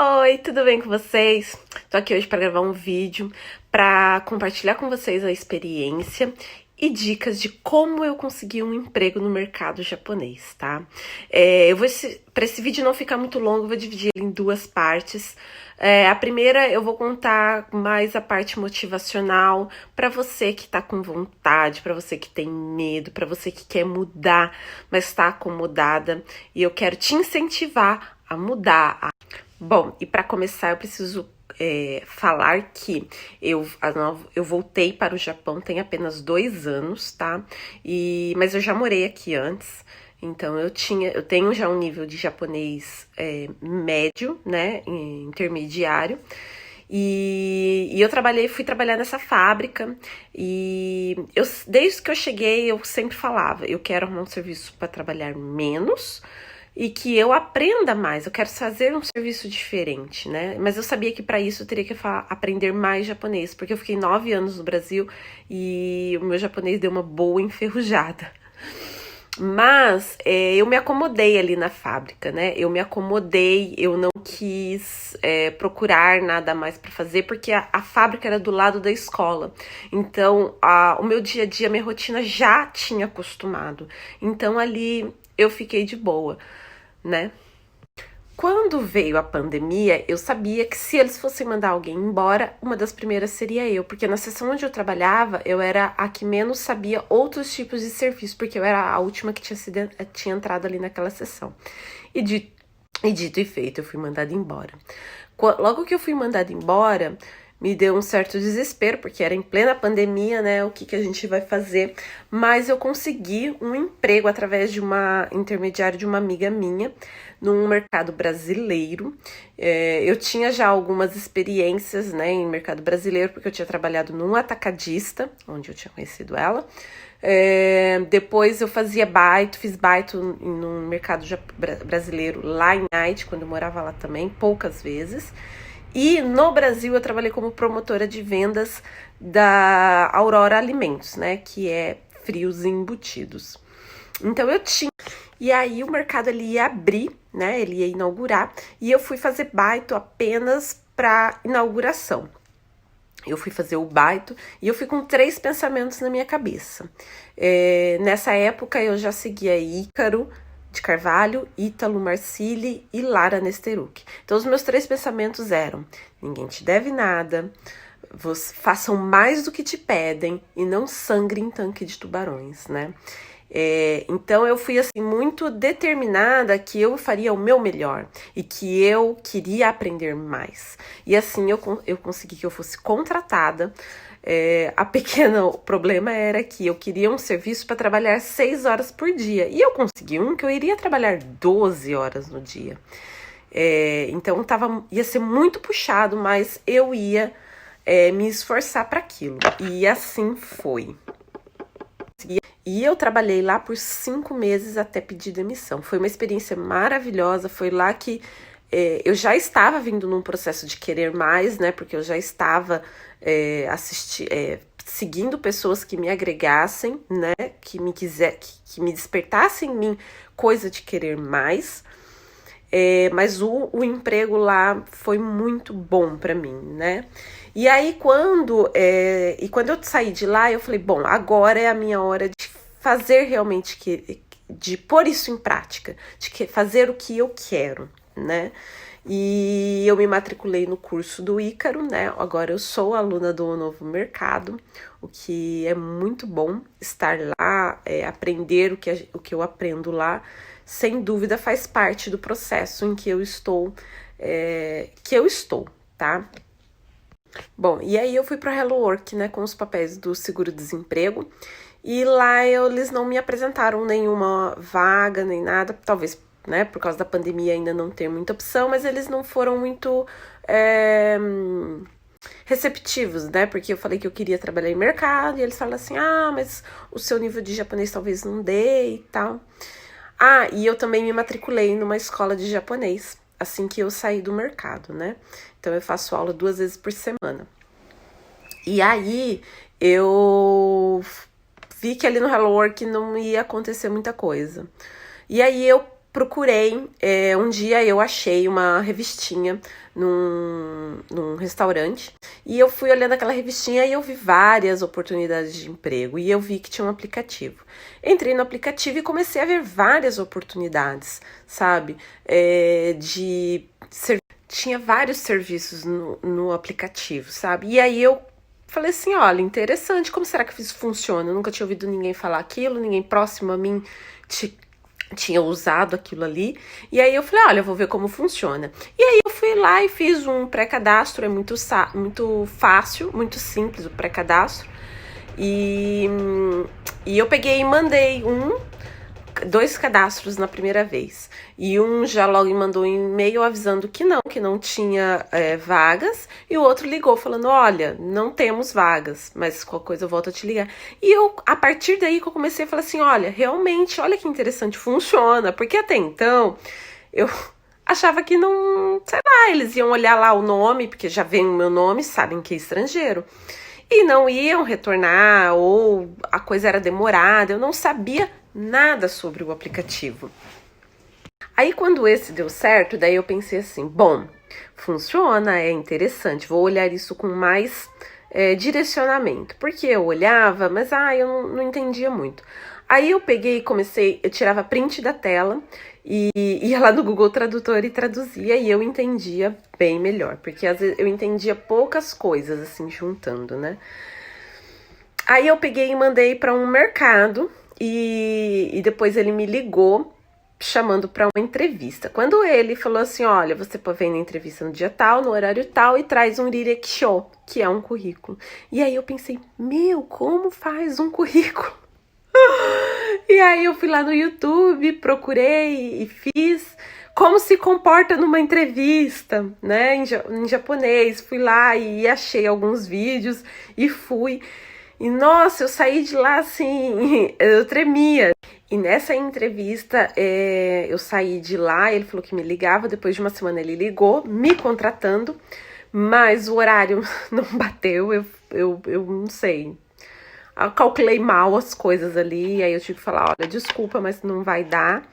Oi, tudo bem com vocês? Tô aqui hoje para gravar um vídeo para compartilhar com vocês a experiência e dicas de como eu consegui um emprego no mercado japonês, tá? Para esse vídeo não ficar muito longo, eu vou dividir ele em duas partes. A primeira eu vou contar mais a parte motivacional para você que tá com vontade, para você que tem medo, para você que quer mudar, mas está acomodada, e eu quero te incentivar a mudar. Bom, e para começar eu preciso falar que eu voltei para o Japão tem apenas 2 anos, tá? Mas eu já morei aqui antes, então eu tenho já um nível de japonês médio, né? Intermediário. E eu fui trabalhar nessa fábrica, e desde que eu cheguei eu sempre falava, eu quero arrumar um serviço para trabalhar menos e que eu aprenda mais, eu quero fazer um serviço diferente, né? Mas eu sabia que para isso eu teria que aprender mais japonês, porque eu fiquei 9 anos no Brasil e o meu japonês deu uma boa enferrujada. Mas eu me acomodei ali na fábrica, né? Eu me acomodei, eu não quis procurar nada mais para fazer, porque a fábrica era do lado da escola. Então, o meu dia a dia, minha rotina já tinha acostumado. Então, ali eu fiquei de boa, né? Quando veio a pandemia, eu sabia que se eles fossem mandar alguém embora, uma das primeiras seria eu, porque na seção onde eu trabalhava, eu era a que menos sabia outros tipos de serviço, porque eu era a última que tinha entrado ali naquela seção. E dito e feito, eu fui mandada embora. Logo que eu fui mandada embora, me deu um certo desespero, porque era em plena pandemia, né? O que a gente vai fazer? Mas eu consegui um emprego através de uma intermediária de uma amiga minha, num mercado brasileiro. Eu tinha já algumas experiências, né, em mercado brasileiro, porque eu tinha trabalhado num atacadista, onde eu tinha conhecido ela. Depois eu fiz baito no mercado brasileiro lá em Haiti, quando eu morava lá também, poucas vezes. E no Brasil eu trabalhei como promotora de vendas da Aurora Alimentos, né, que é frios e embutidos. Então e aí o mercado ele ia abrir, né, ele ia inaugurar, e eu fui fazer baito apenas para inauguração. Eu fui fazer o baito e eu fui com 3 pensamentos na minha cabeça. Nessa época eu já seguia Ícaro de Carvalho, Ítalo Marcilli e Lara Nesteruk. Então os meus 3 pensamentos eram: ninguém te deve nada, façam mais do que te pedem e não sangrem em tanque de tubarões, né? Então eu fui assim muito determinada que eu faria o meu melhor e que eu queria aprender mais. E assim eu consegui que eu fosse contratada. O problema era que eu queria um serviço para trabalhar 6 horas por dia. E eu consegui que eu iria trabalhar 12 horas no dia. Então ia ser muito puxado, mas eu ia me esforçar para aquilo. E assim foi. E eu trabalhei lá por 5 meses até pedir demissão. Foi uma experiência maravilhosa. Foi lá que eu já estava vindo num processo de querer mais, né? Porque eu já estava seguindo pessoas que me agregassem, né? Que me despertassem em mim coisa de querer mais. Mas o emprego lá foi muito bom para mim, né? E aí quando eu saí de lá, eu falei, bom, agora é a minha hora de fazer realmente, de pôr isso em prática, de fazer o que eu quero, né? E eu me matriculei no curso do Ícaro, né? Agora eu sou aluna do Novo Mercado, o que é muito bom estar lá, aprender o que eu aprendo lá. Sem dúvida faz parte do processo em que eu estou, tá? Bom, e aí eu fui para Hello Work, né, com os papéis do seguro-desemprego, e lá eles não me apresentaram nenhuma vaga, nem nada, talvez, né, por causa da pandemia ainda não ter muita opção, mas eles não foram muito receptivos, né, porque eu falei que eu queria trabalhar em mercado, e eles falaram assim, mas o seu nível de japonês talvez não dê e tal. E eu também me matriculei numa escola de japonês, assim que eu saí do mercado, né? Então eu faço aula 2 vezes por semana. E aí eu vi que ali no Hello Work não ia acontecer muita coisa. E aí eu procurei, um dia eu achei uma revistinha num restaurante, e eu fui olhando aquela revistinha e eu vi várias oportunidades de emprego, e eu vi que tinha um aplicativo. Entrei no aplicativo e comecei a ver várias oportunidades, sabe? Tinha vários serviços no aplicativo, sabe? E aí eu falei assim, olha, interessante, como será que isso funciona? Eu nunca tinha ouvido ninguém falar aquilo, ninguém próximo a mim tinha usado aquilo ali. E aí eu falei, olha, eu vou ver como funciona. E aí eu fui lá e fiz um pré-cadastro, é muito fácil, muito simples o pré-cadastro. E eu peguei e mandei dois cadastros na primeira vez. E um já logo me mandou um e-mail avisando que não tinha vagas. E o outro ligou falando, olha, não temos vagas, mas qualquer coisa eu volto a te ligar. E eu, a partir daí que eu comecei a falar assim, olha, realmente, olha que interessante, funciona. Porque até então, eu achava que não, sei lá, eles iam olhar lá o nome, porque já vem o meu nome, sabem que é estrangeiro. E não iam retornar, ou a coisa era demorada, eu não sabia nada sobre o aplicativo. Aí quando esse deu certo, daí eu pensei assim, bom, funciona, é interessante, vou olhar isso com mais direcionamento. Porque eu olhava, mas eu não entendia muito. Aí eu peguei e eu tirava print da tela e ia lá no Google Tradutor e traduzia, e eu entendia bem melhor, porque às vezes eu entendia poucas coisas assim juntando, né? Aí eu peguei e mandei para um mercado e depois ele me ligou chamando para uma entrevista. Quando ele falou assim, olha, você pode vir na entrevista no dia tal, no horário tal, e traz um Direksho, que é um currículo. E aí eu pensei, como faz um currículo? E aí eu fui lá no YouTube, procurei e fiz como se comporta numa entrevista, né, em japonês. Fui lá e achei alguns vídeos e fui. E nossa, eu saí de lá assim, eu tremia. E nessa entrevista, eu saí de lá, ele falou que me ligava, depois de uma semana ele ligou, me contratando, mas o horário não bateu, eu não sei. Eu calculei mal as coisas ali, aí eu tive que falar, olha, desculpa, mas não vai dar.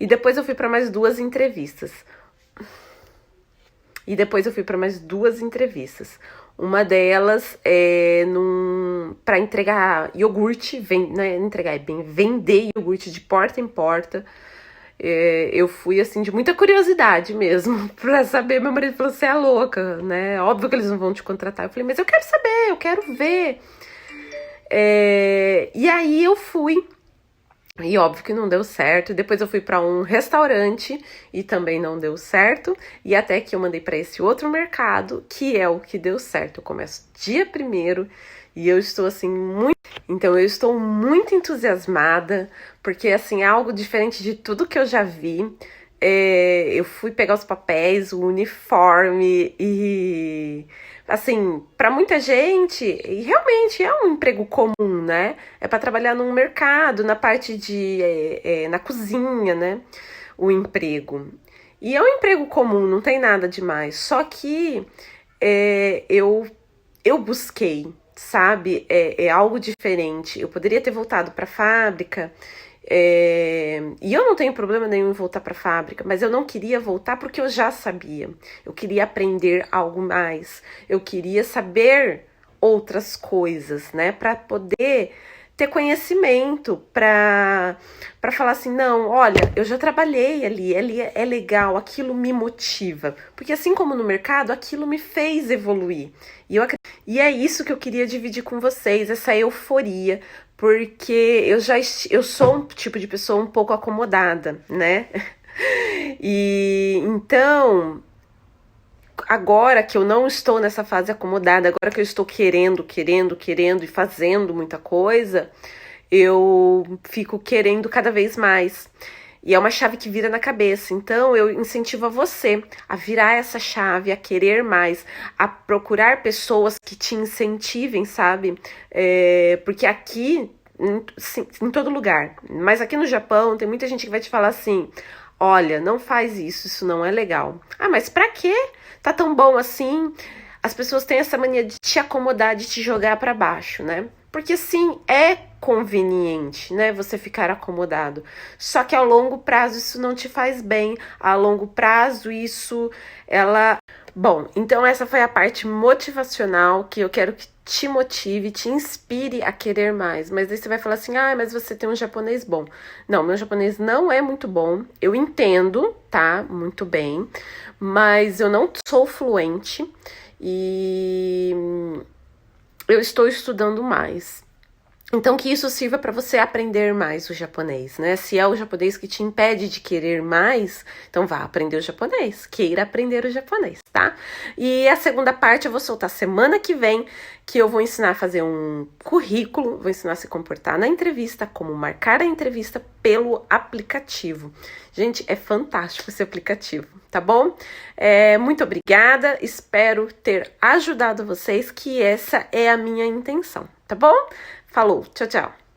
E depois eu fui para mais duas entrevistas. Uma delas é para entregar iogurte, vender iogurte de porta em porta. Eu fui assim de muita curiosidade mesmo, pra saber. Meu marido falou, você é louca, né? Óbvio que eles não vão te contratar. Eu falei, mas eu quero saber, eu quero ver. E aí eu fui. E óbvio que não deu certo. Depois eu fui para um restaurante e também não deu certo. E até que eu mandei para esse outro mercado, que é o que deu certo. Eu começo dia 1º e eu estou assim muito... Então eu estou muito entusiasmada, porque assim é algo diferente de tudo que eu já vi. Eu fui pegar os papéis, o uniforme e... Assim, para muita gente, e realmente é um emprego comum, né? É para trabalhar num mercado, na parte na cozinha, né? O emprego. E é um emprego comum, não tem nada demais. Só que eu busquei, sabe? É algo diferente. Eu poderia ter voltado para a fábrica. E eu não tenho problema nenhum em voltar para a fábrica, mas eu não queria voltar porque eu já sabia. Eu queria aprender algo mais. Eu queria saber outras coisas, né? Para poder ter conhecimento, para falar assim, não, olha, eu já trabalhei ali, é legal, aquilo me motiva. Porque assim como no mercado, aquilo me fez evoluir. E é isso que eu queria dividir com vocês, essa euforia, porque eu sou um tipo de pessoa um pouco acomodada, né? E então, agora que eu não estou nessa fase acomodada, agora que eu estou querendo e fazendo muita coisa, eu fico querendo cada vez mais. E é uma chave que vira na cabeça. Então, eu incentivo a você a virar essa chave, a querer mais, a procurar pessoas que te incentivem, sabe? Porque aqui, em todo lugar, mas aqui no Japão, tem muita gente que vai te falar assim, olha, não faz isso, isso não é legal. Ah, mas pra quê? Tá tão bom assim? As pessoas têm essa mania de te acomodar, de te jogar pra baixo, né? Porque sim, é conveniente, né? Você ficar acomodado. Só que a longo prazo isso não te faz bem. A longo prazo Bom, então essa foi a parte motivacional que eu quero que te motive, te inspire a querer mais. Mas daí você vai falar assim, mas você tem um japonês bom. Não, meu japonês não é muito bom. Eu entendo, tá? Muito bem. Mas eu não sou fluente e eu estou estudando mais. Então, que isso sirva para você aprender mais o japonês, né? Se é o japonês que te impede de querer mais, então vá aprender o japonês, queira aprender o japonês, tá? E a segunda parte eu vou soltar semana que vem, que eu vou ensinar a fazer um currículo, vou ensinar a se comportar na entrevista, como marcar a entrevista pelo aplicativo. Gente, é fantástico esse aplicativo, tá bom? Muito obrigada, espero ter ajudado vocês, que essa é a minha intenção, tá bom? Falou, tchau, tchau.